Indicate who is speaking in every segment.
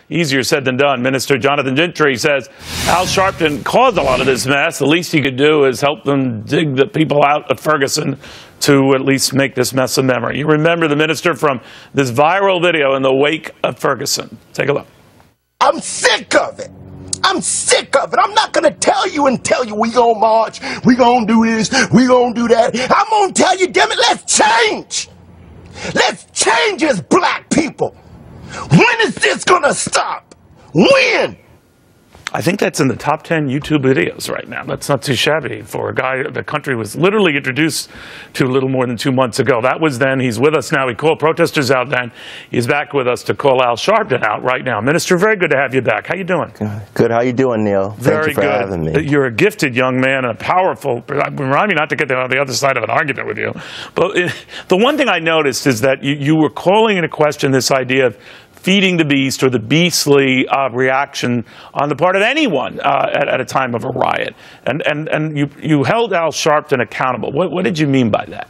Speaker 1: easier said than done. Minister Johnathan Gentry says Al Sharpton caused a lot of this mess. The least he could do is help them dig the people out of Ferguson to at least make this mess a memory. You remember the minister from this viral video in the wake of Ferguson. Take a look.
Speaker 2: I'm sick of it. I'm sick of it. I'm not going to tell you we going to march, we going to do this, we going to do that. I'm going to tell you, damn it, let's change. Let's change as black people. When is this going to stop? When?
Speaker 1: I think that's in the top 10 YouTube videos right now. That's not too shabby for a guy the country was literally introduced to a little more than 2 months ago. That was then. He's with us now. He called protesters out then. He's back with us to call Al Sharpton out right now. Minister, very good to have you back. How you doing?
Speaker 3: Good. How you doing, Neil?
Speaker 1: Very
Speaker 3: Thank you for
Speaker 1: good.
Speaker 3: having me.
Speaker 1: You're a gifted young man and a powerful. Remind me not to get on the other side of an argument with you. But the one thing I noticed is that you were calling into question this idea of feeding the beast or the beastly reaction on the part of anyone at a time of a riot. And you held Al Sharpton accountable. What did you mean by that?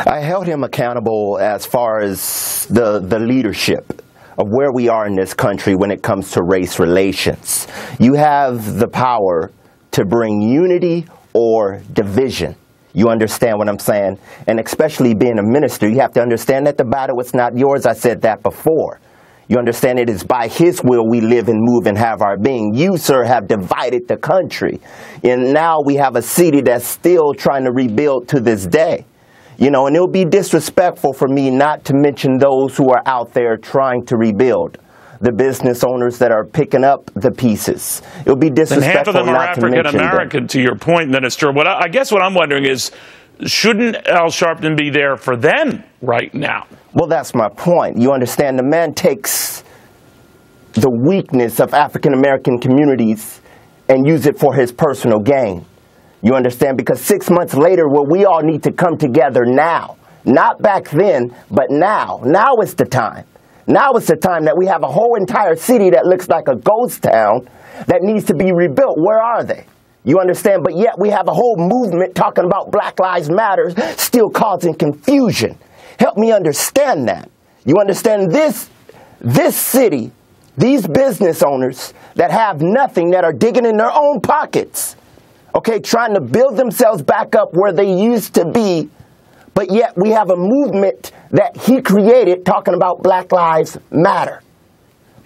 Speaker 3: I held him accountable as far as the leadership of where we are in this country when it comes to race relations. You have the power to bring unity or division. You understand what I'm saying? And especially being a minister, you have to understand that the battle is not yours. I said that before. You understand it is by his will we live and move and have our being. You, sir, have divided the country. And now we have a city that's still trying to rebuild to this day. You know, and it would be disrespectful for me not to mention those who are out there trying to rebuild. The business owners that are picking up the pieces. It would be disrespectful not to mention them. And half of them are
Speaker 1: African-American, to your point, Minister. I guess what I'm wondering is, shouldn't Al Sharpton be there for them right now?
Speaker 3: Well, that's my point. You understand, the man takes the weakness of African-American communities and use it for his personal gain. You understand? Because 6 months later, well, we all need to come together now. Not back then, but now. Now is the time. Now is the time that we have a whole entire city that looks like a ghost town that needs to be rebuilt. Where are they? You understand? But yet we have a whole movement talking about Black Lives Matter still causing confusion. Help me understand that. You understand this city, these business owners that have nothing, that are digging in their own pockets, okay, trying to build themselves back up where they used to be, but yet we have a movement that he created talking about Black Lives Matter.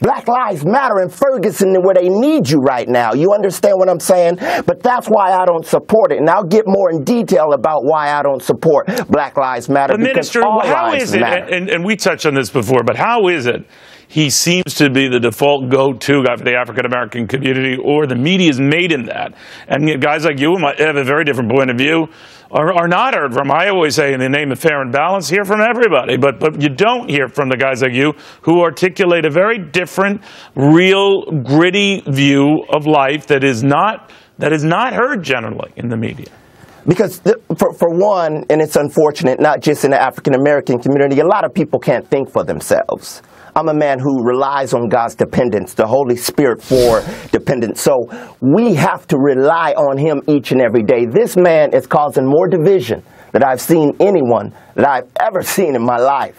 Speaker 3: Black Lives Matter in Ferguson where they need you right now. You understand what I'm saying? But that's why I don't support it. And I'll get more in detail about why I don't support Black Lives Matter.
Speaker 1: But Minister, how is it, and we touched on this before, but how is it he seems to be the default go-to guy for the African-American community, or the media is made in that? And guys like you might have a very different point of view, are not heard from. I always say, in the name of fair and balance, hear from everybody. But you don't hear from the guys like you who articulate a very different, real, gritty view of life that is not heard generally in the media.
Speaker 3: Because for one, and it's unfortunate, not just in the African-American community, a lot of people can't think for themselves. I'm a man who relies on God's dependence, the Holy Spirit for dependence. So we have to rely on him each and every day. This man is causing more division than I've seen anyone that I've ever seen in my life.